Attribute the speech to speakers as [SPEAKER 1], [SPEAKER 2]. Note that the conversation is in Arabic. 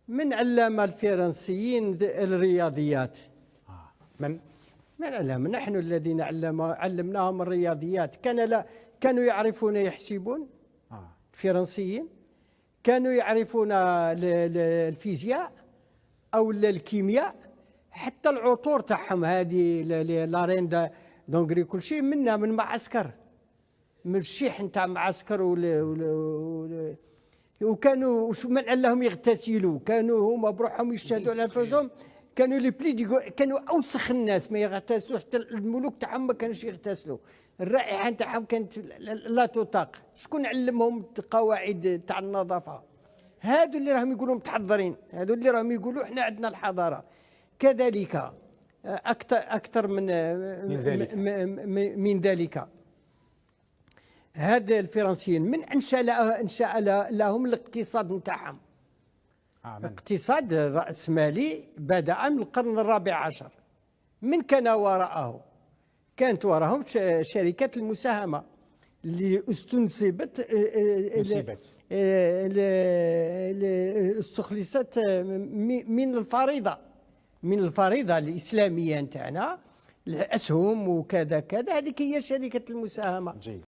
[SPEAKER 1] من علم الفرنسيين الرياضيات؟
[SPEAKER 2] من؟
[SPEAKER 1] من علم؟ نحن الذين علمناهم الرياضيات. كانوا يعرفون يحسبون الفرنسيين؟ كانوا يعرفون الفيزياء أو الكيمياء؟ حتى العطور تاعهم هذه لارين دونغري كل شيء منا من معسكر، من الشيح نتاع معسكر وكانوا من علهم يغتسلوا، كانوا هما بروحهم يشهدوا على انفسهم، كانوا لي بلي كانوا اوسخ الناس ما يغتسلوش، حتى الملوك تاعهم ما كانوش يغتسلوا، الرائحه تاعهم كانت لا تطاق. شكون علمهم قواعد تاع النظافه؟ هادو اللي راهم يقولوا متحضرين، هادو اللي راهم يقولوا احنا عندنا الحضاره. كذلك اكثر من ذلك هاد الفرنسيين من انشا لهم الاقتصاد نتاعهم. اقتصاد رأسمالي بدأ من القرن الرابع عشر. من كان وراءه؟ كانت وراءهم شركات المساهمة اللي استخلصت من الفريضة الإسلامية نتاعنا، الأسهم وكذا كذا، هذيك هي شركة المساهمة.